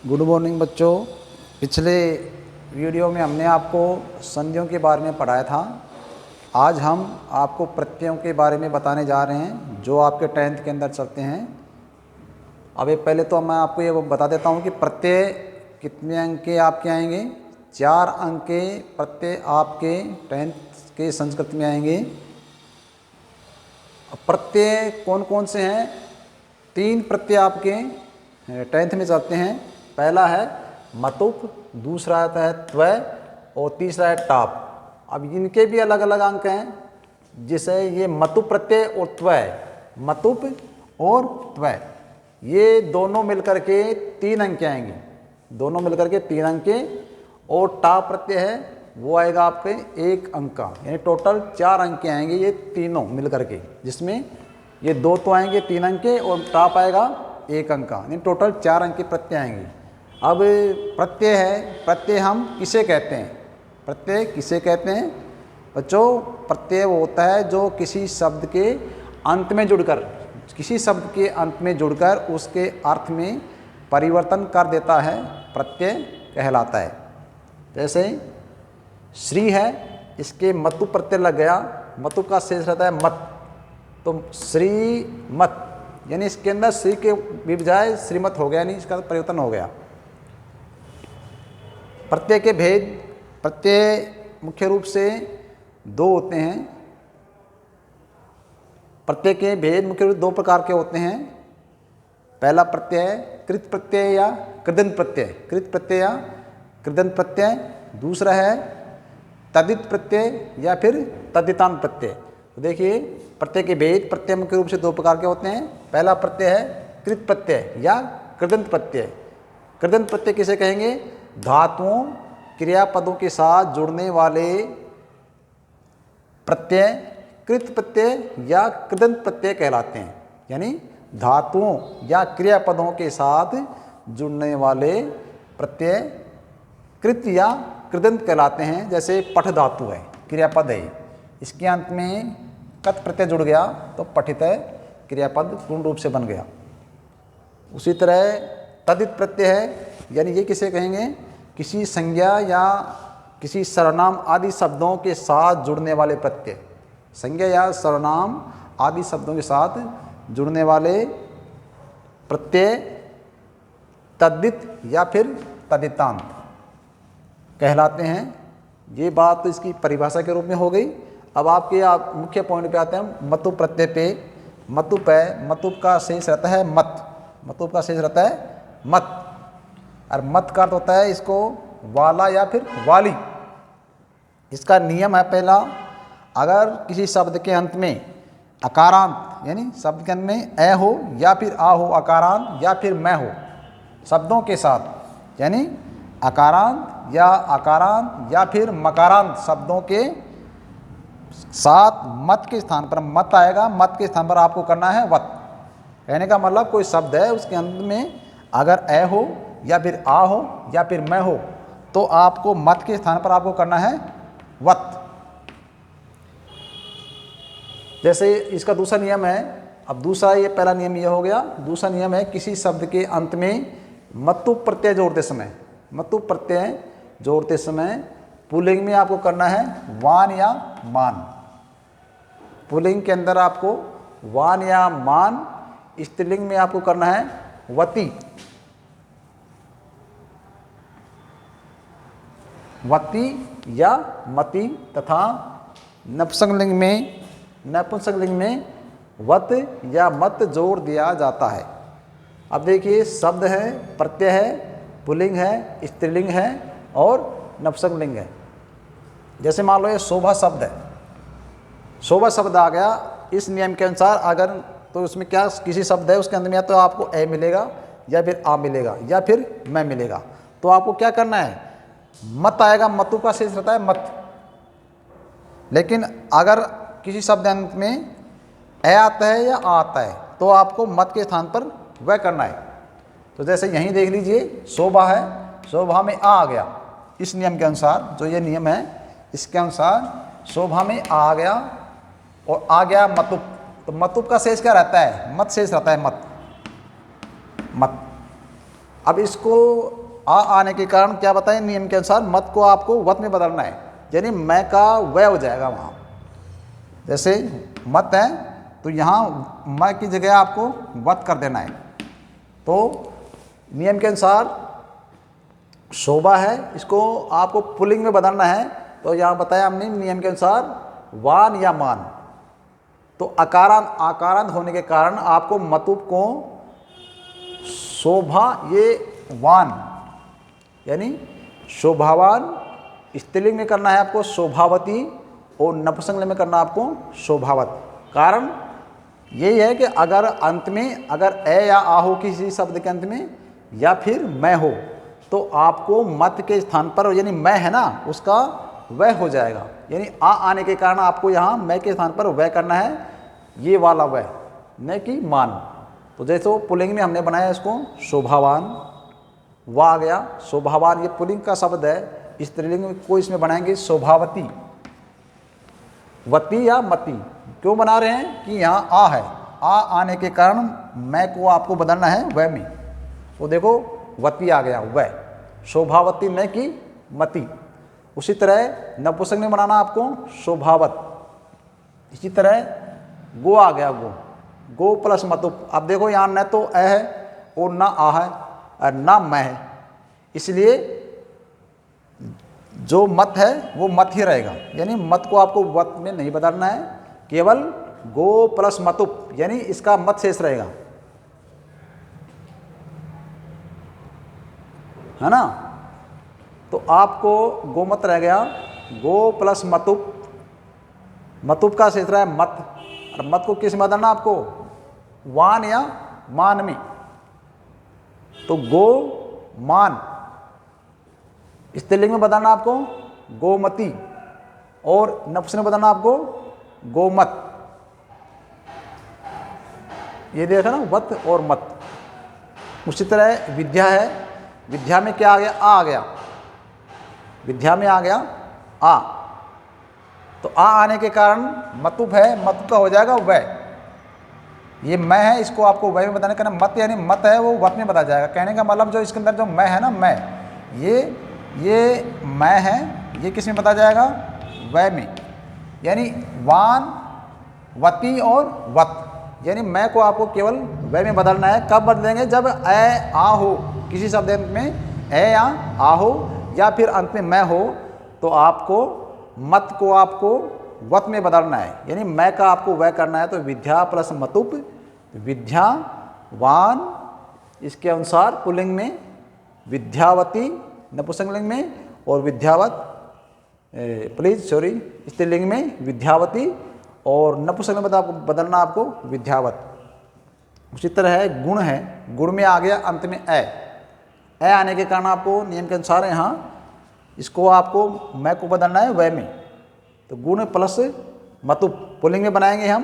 Good morning बच्चों। पिछले video में हमने आपको संधियों के बारे में पढ़ाया था। आज हम आपको प्रत्ययों के बारे में बताने जा रहे हैं जो आपके 10th के अंदर चलते हैं। अब पहले तो मैं आपको ये बता देता हूँ कि प्रत्यय कितने अंक के आपके आएंगे। 4 अंक के प्रत्यय आपके 10th के संस्कृत में आएंगे। प्रत्यय कौन कौन से हैं? 3 प्रत्यय आपके 10th में चलते हैं। पहला है मतुप, दूसरा आता है त्वय और तीसरा है टाप। अब इनके भी अलग अलग अंक हैं, जिसे ये मतुप प्रत्यय और त्वय, मतुप और त्वय, ये दोनों मिलकर के 3 अंक के आएंगे। दोनों मिलकर के 3 अंक के। और टाप प्रत्यय है वो आएगा आपके 1 अंक का, यानी टोटल 4 अंक के आएंगे ये तीनों मिलकर के, जिसमें ये 2 तो आएंगे 3 अंक के और टाप आएगा 1 अंक का, यानी टोटल 4 अंक के प्रत्यय आएंगे। अब प्रत्यय है, प्रत्यय हम किसे कहते हैं? प्रत्यय किसे कहते हैं बच्चों? प्रत्यय वो होता है जो किसी शब्द के अंत में जुड़कर, किसी शब्द के अंत में जुड़कर उसके अर्थ में परिवर्तन कर देता है, प्रत्यय कहलाता है। जैसे श्री है, इसके मतु प्रत्यय लग गया, मतु का शेष रहता है मत, तो श्री मत, यानी इसके अंदर श्री के बजाय श्रीमत हो गया, यानी इसका परिवर्तन हो गया। प्रत्यय के भेद, प्रत्यय मुख्य रूप से 2 होते हैं। प्रत्यय के भेद मुख्य रूप से 2 प्रकार के होते हैं। पहला प्रत्यय है कृत प्रत्यय या कृदंत प्रत्यय, कृत प्रत्यय या कृदंत प्रत्यय। दूसरा है तदित प्रत्यय या फिर तदितांत प्रत्यय। तो देखिए प्रत्यय के भेद, प्रत्यय मुख्य रूप से 2 प्रकार के होते हैं। पहला प्रत्यय है कृत प्रत्यय या कृदंत प्रत्यय। कृदंत प्रत्यय किसे कहेंगे? धातुओं, क्रियापदों के साथ जुड़ने वाले प्रत्यय कृत प्रत्यय या कृदंत प्रत्यय कहलाते हैं। यानी धातुओं या क्रियापदों के साथ जुड़ने वाले प्रत्यय कृत या कृदंत कहलाते हैं। जैसे पठ धातु है, क्रियापद है, इसके अंत में कत प्रत्यय जुड़ गया तो पठित है, क्रियापद पूर्ण रूप से बन गया। उसी तरह तदित प्रत्यय है, यानी ये किसे कहेंगे? किसी संज्ञा या किसी सर्वनाम आदि शब्दों के साथ जुड़ने वाले प्रत्यय, संज्ञा या सर्वनाम आदि शब्दों के साथ जुड़ने वाले प्रत्यय तद्दित या फिर तदितांत कहलाते हैं। ये बात तो इसकी परिभाषा के रूप में हो गई। अब आप मुख्य पॉइंट पे आते हैं, मतुप प्रत्यय पे। मतुप है, मतुप का शेष रहता है मत, मतुप का शेष रहता है मत, और मत का अर्थ होता है इसको वाला या फिर वाली। इसका नियम है पहला, अगर किसी शब्द के अंत में अकारांत, यानी शब्द के अंत में ए हो या फिर आ हो, अकारांत या फिर मैं हो, शब्दों के साथ, यानी अकारांत या फिर मकारांत शब्दों के साथ मत के स्थान पर मत आएगा, मत के स्थान पर आपको करना है वत। कहने का मतलब कोई शब्द है उसके अंत में अगर ए हो या फिर आ हो या फिर मैं हो, तो आपको मत के स्थान पर आपको करना है वत। जैसे इसका दूसरा नियम है, अब दूसरा, ये पहला नियम ये हो गया। दूसरा नियम है किसी शब्द के अंत में मतु प्रत्यय जोड़ते समय, मतु प्रत्यय जोड़ते समय पुल्लिंग में आपको करना है वान या मान। पुल्लिंग के अंदर आपको वान या मान, स्त्रीलिंग में आपको करना है वती, वती या मति, तथा नपुंसकलिंग में वत या मत जोड़ दिया जाता है। अब देखिए शब्द है, प्रत्यय है, पुल्लिंग है, स्त्रीलिंग है और नपुंसकलिंग है। जैसे मान लो ये शोभा शब्द है, शोभा शब्द आ गया, इस नियम के अनुसार अगर, तो उसमें क्या, किसी शब्द है उसके अंदर में या तो आपको ए मिलेगा या फिर आ मिलेगा या फिर मैं मिलेगा, तो आपको क्या करना है? मत आएगा, मतु का शेष रहता है मत। लेकिन अगर किसी शब्द अंत में ए आता है या आ आता है तो आपको मत के स्थान पर वह करना है। तो जैसे यहीं देख लीजिए, शोभा है, शोभा में आ गया, इस नियम के अनुसार, जो ये नियम है इसके अनुसार शोभा में आ गया और आ गया मतुप, तो मतुप का शेष क्या रहता है? मत शेष रहता है, मत मत। अब इसको आने के कारण क्या बताएं, नियम के अनुसार मत को आपको वत में बदलना है, यानी मैं का वह हो जाएगा वहाँ। जैसे मत है तो यहाँ मैं की जगह आपको वत कर देना है। तो नियम के अनुसार शोभा है, इसको आपको पुल्लिंग में बदलना है। तो यहाँ बताया हमने नियम के अनुसार वान या मान। तो आकारांत होने के कारण आपको मतुप को शोभा ये वान यानी शोभावान स्त्रीलिंग में करना है आपको शोभावती, और नपुंसकलिंग में करना आपको शोभावत। कारण यही है कि अगर अंत में अगर ए या आ हो किसी शब्द के अंत में, या फिर मैं हो, तो आपको मत के स्थान पर यानी मैं है ना उसका वह हो जाएगा। यानी आने के कारण आपको यहाँ मैं के स्थान पर वह करना है, ये वाला वह, न कि मान। तो जैसे पुल्लिंग में हमने बनाया इसको शोभावान, वह आ गया शोभावान, ये पुल्लिंग का शब्द है। स्त्रीलिंग में को इसमें बनाएंगे शोभावती, वती या मती। क्यों बना रहे हैं कि यहाँ आ है, आने के कारण मैं को आपको बदलना है वह में। तो देखो वती आ गया वह, शोभावती न कि मती। उसी तरह नपुंसक में बनाना आपको शोभावत। इसी तरह गो आ गया गो प्लस मतुप। अब देखो यहाँ न तो अ है और ना आ है और ना मैं है, इसलिए जो मत है वो मत ही रहेगा। यानी मत को आपको वत में नहीं बदलना है, केवल गो प्लस मतुप यानी इसका मत शेष रहेगा, है ना। तो आपको गोमत रह गया, गो प्लस मतुप, मतुप का शेष रहा है मत। और मत को किस में बदलना आपको? वान या मान में। तो गो मान स्त्रीलिंग में बदलना आपको गोमती, और नपुंसक में बदलना आपको गोमत। ये देखा ना वत और मत। उसी तरह विद्या है, विद्या में क्या आ गया? आ गया, विद्या में आ गया आ। तो आने के कारण मतुप है, मतुप का हो जाएगा वह। ये मैं है, इसको आपको वह में बताने का ना, मत यानी मत है वो वत में बता जाएगा। कहने का मतलब जो इसके अंदर जो मैं है ना, मैं ये मैं है, ये किस में बता जाएगा? वह में। यानी वान, वती और वत। यानी मैं को आपको केवल वह में बदलना है। कब बदलेंगे? जब ए आ हो किसी शब्द में, ए या आ हो या फिर अंत में मैं हो, तो आपको मत को आपको वत में बदलना है। यानी मैं का आपको वह करना है। तो विद्या प्लस मतुप, विद्या वान, इसके अनुसार पुल्लिंग में विद्यावती नपुंसकलिंग में, और विद्यावत स्त्रीलिंग में विद्यावती, और नपुंसकलिंग में आपको बदलना आपको विद्यावत। उसी तरह है गुण है, गुण में आ गया अंत में ए आने के कारण आपको नियम के अनुसार यहाँ इसको आपको मैं को बदलना है वह में। तो गुण प्लस मतुप पुल्लिंग में बनाएंगे हम।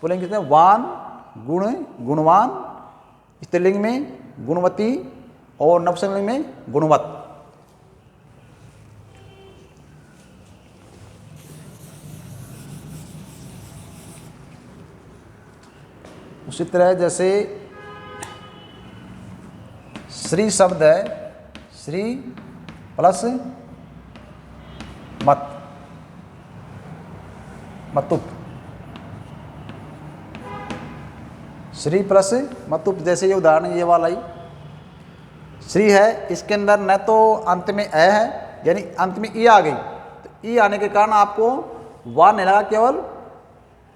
पुल्लिंग कितने? वान, गुण, गुणवान, स्त्रीलिंग में गुणवती, और नपुंसकलिंग में गुणवत। उसी तरह जैसे श्री शब्द है, श्री प्लस मत, मतुप, श्री प्लस मतुप। जैसे ये उदाहरण ये वाला ही श्री है, इसके अंदर न तो अंत में ए है, यानी अंत में ई आ गई। तो ई आने के कारण आपको वान नहीं लगा, केवल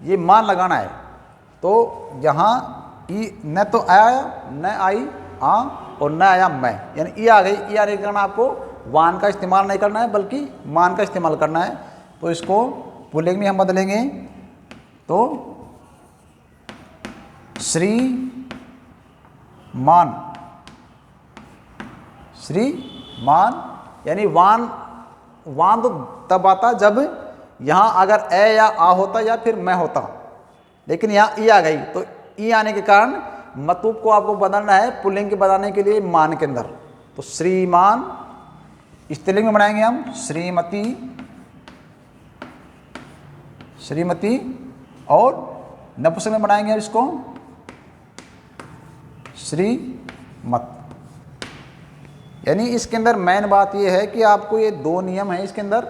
ये मान लगाना है। तो यहाँ ई न तो आया, न आई आ, और न आया मैं, यानी ई आ गई। ई आने के कारण आपको वान का इस्तेमाल नहीं करना है, बल्कि मान का इस्तेमाल करना है। तो इसको पुल्लिंग में हम बदलेंगे। तो श्री मान, श्री मान, यानी वान तो तब आता जब यहाँ अगर ए या आ होता या फिर मैं होता, लेकिन यहाँ ई आ गई। तो ई आने के कारण मतुप को आपको बदलना है पुल्लिंग के बनाने के लिए मान के अंदर। तो श्रीमान स्त्रीलिंग में बनाएंगे हम श्रीमती, श्रीमती और नपुंसक में बनाएंगे इसको श्रीमत। यानी इसके अंदर मेन बात ये है कि आपको ये दो नियम है इसके अंदर,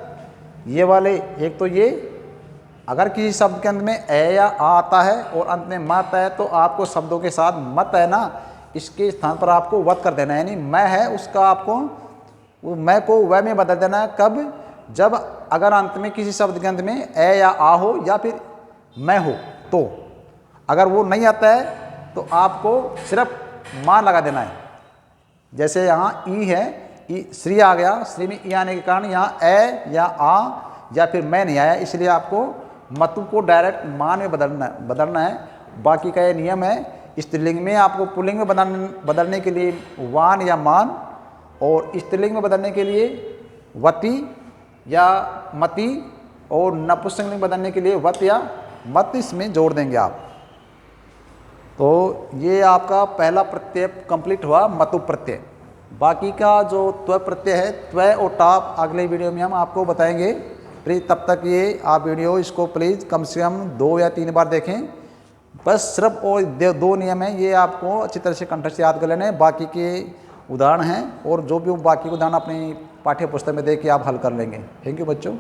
ये वाले, एक तो ये अगर किसी शब्द के अंत में ए या आ आता है और अंत में मत है तो आपको शब्दों के साथ मत है ना, इसके स्थान पर आपको वत कर देना है। यानी मैं है उसका आपको वो मैं को वह में बदल देना है। कब? जब अगर अंत में किसी शब्द के अंत में ए या आ हो या फिर मैं हो तो। अगर वो नहीं आता है तो आपको सिर्फ मान लगा देना है। जैसे यहाँ ई है, ई श्री आ गया, श्री में ई आने के कारण यहाँ ए या आ या फिर मैं नहीं आया, इसलिए आपको मतु को डायरेक्ट मान में बदलना है। बाकी का ये नियम है। स्त्रीलिंग में आपको पुल्लिंग में बदलने के लिए वान या मान, और स्त्रीलिंग में बदलने के लिए वती या मति, और नपुंसकलिंग में बदलने के लिए वत या मत इसमें जोड़ देंगे आप। तो ये आपका पहला प्रत्यय कंप्लीट हुआ, मतु प्रत्यय। बाकी का जो त्व प्रत्यय है, त्व और टाप अगले वीडियो में हम आपको बताएंगे। प्लीज़ तब तक ये आप वीडियो इसको प्लीज़ कम से कम 2 या 3 बार देखें। बस सिर्फ और 2 नियम हैं, ये आपको अच्छी तरह से कंठस्थ याद कर लेने हैं। बाकी के उदाहरण हैं और जो भी बाकी उदाहरण अपनी पाठ्य पुस्तक में देख के आप हल कर लेंगे। थैंक यू बच्चों।